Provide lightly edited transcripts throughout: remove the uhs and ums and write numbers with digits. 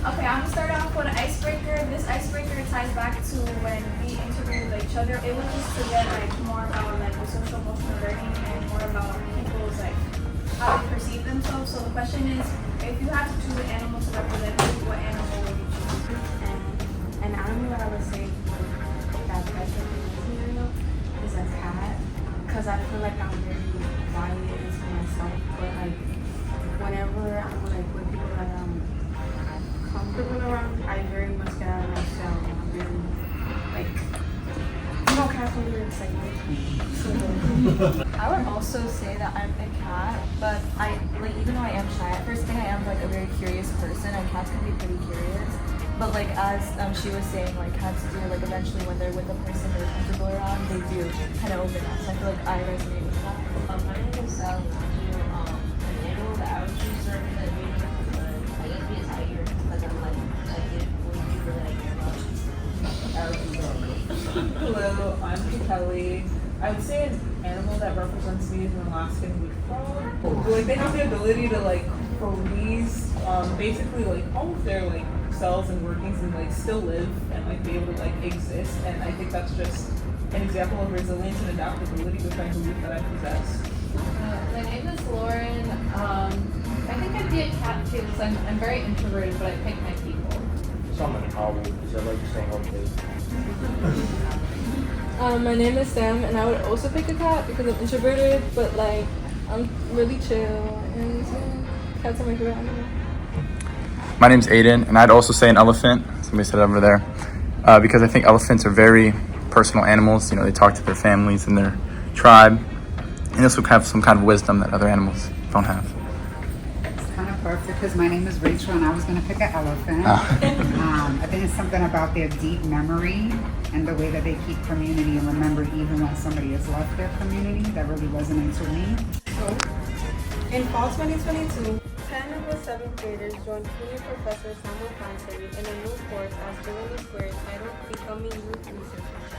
Okay, I'm gonna start off with an icebreaker. This icebreaker ties back to when we interviewed each other. It was just to get like more about like the social emotional learning and more about people's like how they perceive themselves. So the question is, if you had to choose an animal to represent you, what animal would you choose? And an animal that I would say that best represents me right now is a cat, because I feel like I'm very quiet into myself, but like whenever I'm like with people that I'm comfortable around, I very much get out of my shell. And I'm really like, cats are really excited. I would also say that I'm a cat, but I like even though I am shy at first, I think I am like a very curious person, and cats can be pretty curious. But like as she was saying, like cats do like eventually when they're with a person they're comfortable around, they do kind of open up. So I feel like I resonate with that. My name is Sal. An animal that I would choose to represent me, but I guess be a tiger because I'm like it would be really like Hello, I'm Kelly. I would say an animal that represents me is an Alaskan wood frog. Like they have the ability to like freeze, basically like all of their like cells and workings and like still live and like be able to like exist. And I think that's just an example of resilience and adaptability, which I believe that I possess. My name is Lauren. I think I'd be a cat too because I'm very introverted, but I pick my people. So I'm an owl because I like staying home late. My name is Sam, and I would also pick a cat because I'm introverted, but like I'm really chill, and cats are my favorite animal. My name's Aiden, and I'd also say an elephant. Somebody said it over there, because I think elephants are very personal animals. You know, they talk to their families and their tribe, and also have some kind of wisdom that other animals don't have. Kind of perfect because my name is Rachel and I was going to pick an elephant. I think it's something about their deep memory and the way that they keep community and remember even when somebody has left their community that really resonates with me. In fall 2022, 10 of the 7th graders joined CUNY Professor Samuel Panseri in a new course as Julie Square titled Becoming Youth Researchers,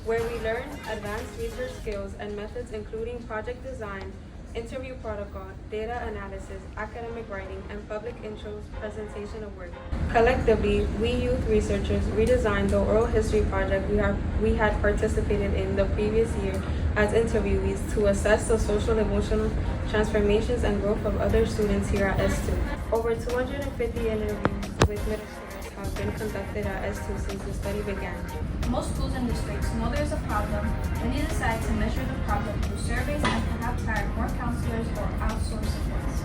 where we learn advanced research skills and methods including project design, interview protocol, data analysis, academic writing, and public intros presentation of work. Collectively, we youth researchers redesigned the oral history project we had participated in the previous year as interviewees to assess the social emotional transformations and growth of other students here at S2. Over 250 interviews with middle schoolers have been conducted at S2 since the study began. Most schools and districts know there's a problem, and they decide to measure the problem through surveys and perhaps hire more counselors or outsource supports.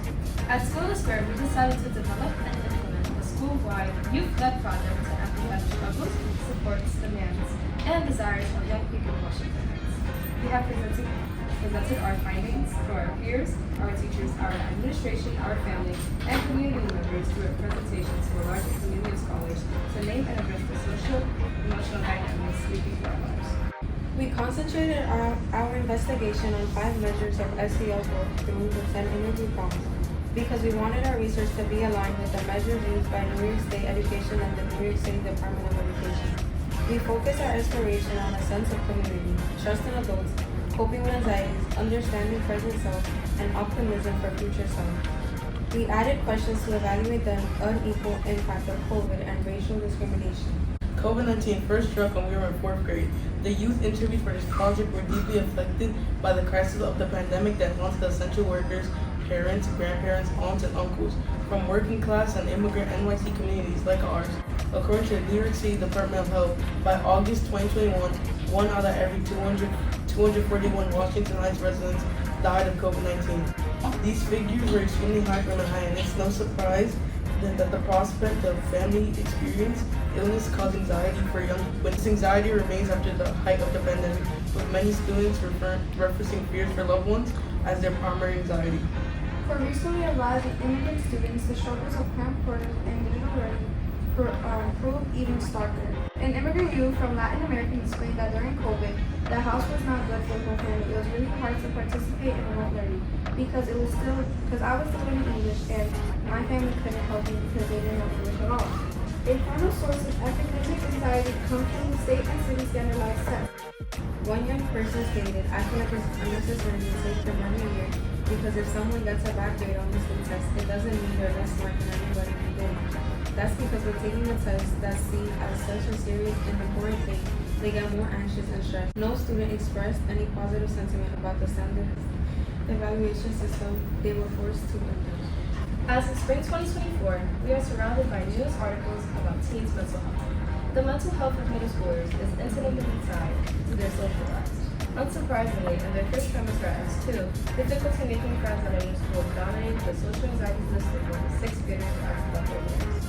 At School of Square, we decided to develop and implement a school-wide youth-led project to amplify the struggles, supports, demands, and desires of young people in Washington. We have presented our findings to our peers, our teachers, our administration, our family, and community members through a presentation to a larger community of scholars to name and address the social emotional dynamics sweeping through our lives. We concentrated our investigation on 5 measures of SEL growth through the 10 interview prompts because we wanted our research to be aligned with the measures used by New York State Education and the New York City Department of Education. We focused our exploration on a sense of community, trust in adults, coping with anxieties, understanding present self, and optimism for future self. We added questions to evaluate the unequal impact of COVID and racial discrimination. COVID-19 first struck when we were in 4th grade. The youth interviews for this project were deeply affected by the crisis of the pandemic that haunted essential workers, parents, grandparents, aunts, and uncles from working class and immigrant NYC communities like ours. According to the New York City Department of Health, by August 2021, 1 out of every 241 Washington Heights residents died of COVID-19. These figures were extremely high for Manhattan, and it's no surprise that the prospect of family experience illness caused anxiety for young people. This anxiety remains after the height of the pandemic, with many students referencing fears for loved ones as their primary anxiety. For recently arrived immigrant students, the struggles of cramped quarters and digital learning proved even starker. An immigrant youth from Latin America explained that during COVID, the house was not good for her family. It was really hard to participate in remote learning because I was still learning English and my family couldn't help me because they didn't know English at all. A final source of academic anxiety comes from the state and city standardized tests. One young person stated, "I feel like it's unnecessary to take the money a year because if someone gets a bad grade on the state test, it doesn't mean they're less smart than anybody who didn't. That's because when taking a test that's seen as such a serious and important thing, they get more anxious and stressed." No student expressed any positive sentiment about the standard evaluation system they were forced to endure. As in spring 2024, we are surrounded by news articles about teens' mental health. The mental health of middle schoolers is intimately tied to their social lives. Unsurprisingly, in their first trimester at S2, difficulty making friends at a new school dominated the social anxieties listed for the sixth graders after the programs.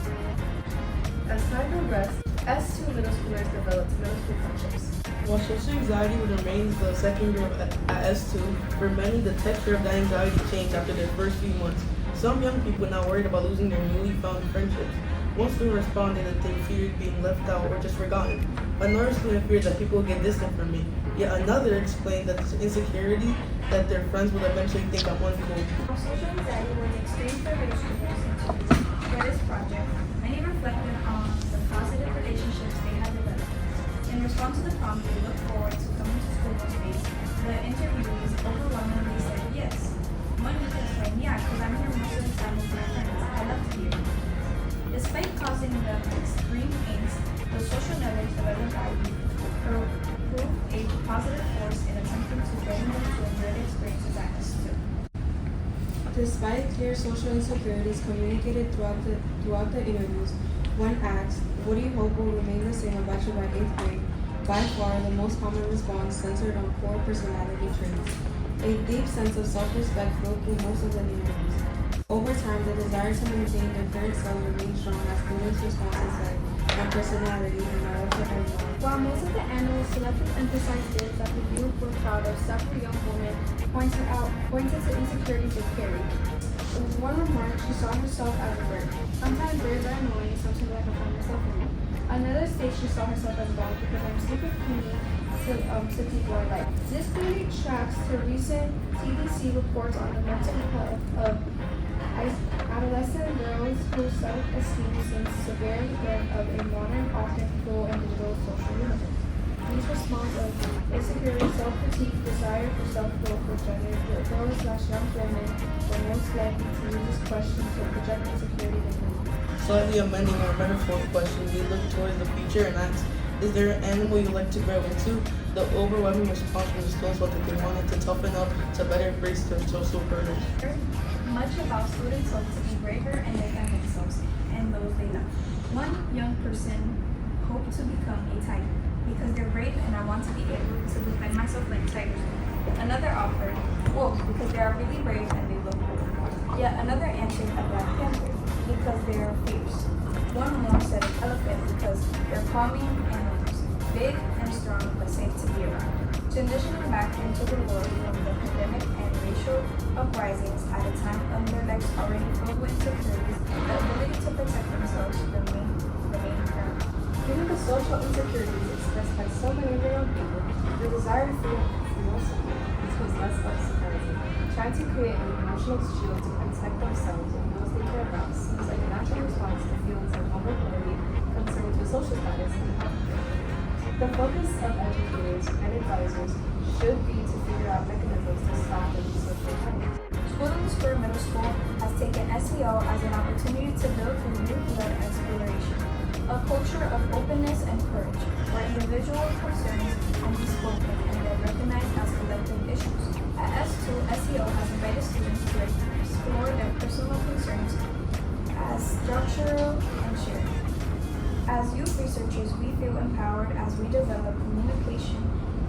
As time progressed, S2 middle schoolers developed middle school friendships. While social anxiety remains the second year at S2, for many the texture of that anxiety changed after their first few months. Some young people now worried about losing their newly found friendships. One student responded that they feared being left out or just forgotten. Another student feared that people would get distant from me. Yet another explained that the insecurity that their friends would eventually think I'm uncool. Social anxiety was extreme for middle schoolers. For this project, many reflected on the positive relationships they had developed. In response to the prompt, they looked forward to coming to school most days. The interviewees overwhelmingly said yes. One youth explained, "Yeah, because I'm here most of the time with my friends. I love to be here." Despite causing them extreme angst, the social networks developed by youth proved a positive force in attempting to bring them to enjoy the experiences at S2. Despite clear social insecurities communicated throughout the interviews, when asked, "What do you hope will remain the same about you by 8th grade?" by far the most common response centered on core personality traits. A deep sense of self-respect flowed through most of the interviews. Over time, the desire to maintain their current self remained strong as students' responses said, "My personality and my love for everyone." While most of the analysts selected emphasized this that the youth were proud of, several young women pointed to insecurities they carried. One remarked she saw herself as a bird. Sometimes birds are annoying, sometimes I can find myself in them. Another states she saw herself as a dog because I'm super clingy to people I like. This clearly tracks to recent TDC reports on the mental health of adolescent girls whose self-esteem seems severely threat of a modern, often cruel and digital social universe. These responses of insecurity, self-critique, desire for self-growth for gender, girls/young women were most likely to use this question to project insecurity in them. Slightly amending our metaphor question, we look towards the future and ask, is there an animal you'd like to grow into? The overwhelming response from the students was that they wanted to toughen up to better face their social hurdles. Much about students hope to be braver and defend themselves and those they love. One young person hoped to become a tiger because they're brave and I want to be able to defend myself like tigers. Another offered wolf because they are really brave and they look cool. Yet another answered a black panther because they are fierce. One more said an elephant because they're calming animals, big and strong but safe to be around. Transitioning back into the world from the pandemic and racial uprisings at a time when their lives already filled with insecurities, the ability to protect themselves remain paramount. Given the social insecurities expressed by so many of the young people, the desire to feel becomes less of surprising. Trying to create an emotional shield to protect themselves and those they care about seems like a natural response to feelings of vulnerability, concerns with social status, and health. The focus of educators and advisors should be to figure out mechanisms to stop the use of social. School in the Square Middle School has taken SEO as an opportunity to build a youth-led exploration, a culture of openness and courage, where individual concerns can be spoken and then recognized as collective issues. At S2, SEO has invited students to explore their personal concerns as structural and shared. As youth researchers, we feel empowered as we develop communication,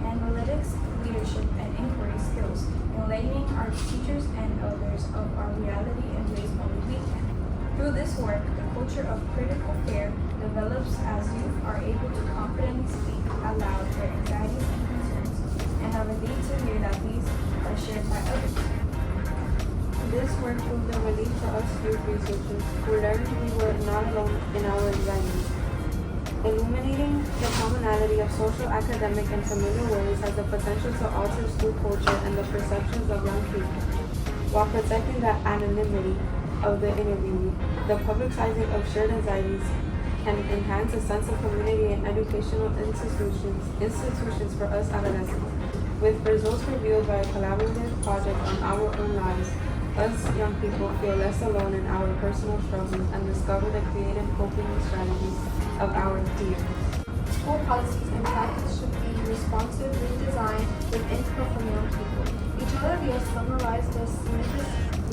analytics, leadership, and inquiry skills, enlightening our teachers and elders of our reality in ways only we can. Through this work, the culture of critical care develops as youth are able to confidently speak aloud their anxieties and concerns, and are relieved to hear that these are shared by others. This work proved a relief to us youth researchers, who learned we were not alone in our anxieties. Illuminating the commonality of social, academic, and familiar worries has the potential to alter school culture and the perceptions of young people, while protecting the anonymity of the interviewee. The publicizing of shared anxieties can enhance a sense of community and educational institutions for us adolescents. With results revealed by a collaborative project on our own lives, us young people feel less alone in our personal struggles and discover the creative coping strategies of our peers. School policies and practice should be responsively designed with input from young people. Each other will summarize the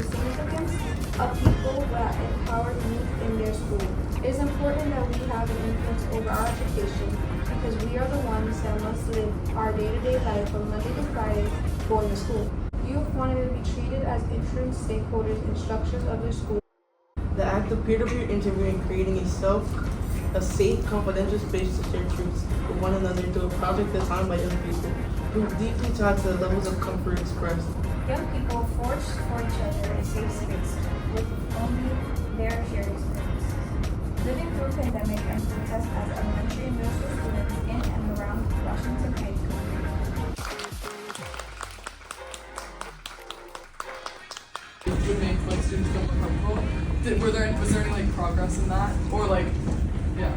significance of people that empower youth in their school. It is important that we have an influence over our education because we are the ones that must live our day-to-day life from Monday to Friday going to school. Youth wanted to be treated as interim stakeholders in structures of their school. The act of peer-to-peer interviewing, creating a safe, confidential space to share truths with one another through a project designed by young people who deeply tied to the levels of comfort expressed. Young people forged for each other a safe space with only their shared experiences. Living through a pandemic and protest as elementary and middle school students in and around Washington High School. Would make like students feel more comfortable. Was there any like progress in that, or like, yeah?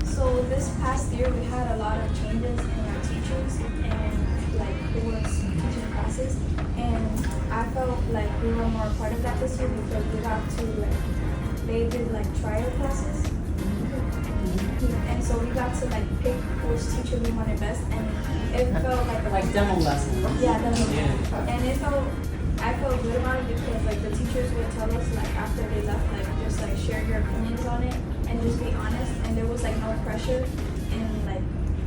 So this past year we had a lot of changes in our teachers and like who was teaching classes, and I felt like we were more a part of that this year because we got to they did trial classes, and so we got to pick which teacher we wanted best, and it felt like demo lessons. Yeah, and I felt good about it because the teachers would tell us after they left just share your opinions on it and just be honest, and there was no pressure in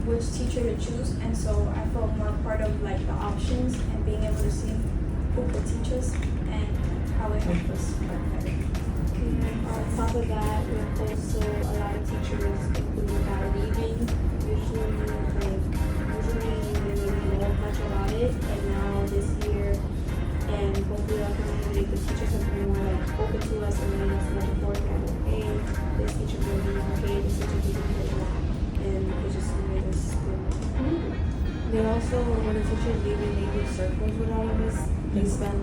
which teacher to choose, and so I felt more part of the options and being able to see who could teach us and how it helped us learn better. On top of that, with also a lot of teachers including that are leaving, usually they didn't know much about it, and now this year, and hopefully our community, the teachers have been more open to us and letting us know beforehand, hey, this teacher will be okay, this teacher will be okay, and it just made us feel. They also, when the teachers leaving, they do circles with all of us. They spend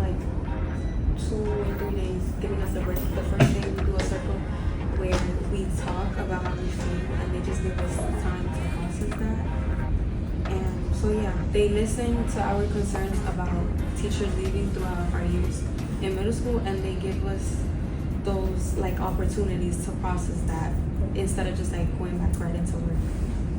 2 or 3 days giving us a break. The first day we do a circle where we talk about how we feel, and they just give us time to process that. And so yeah, they listen to our concerns about teachers leaving throughout our years in middle school, and they give us those opportunities to process that instead of just going back right into work.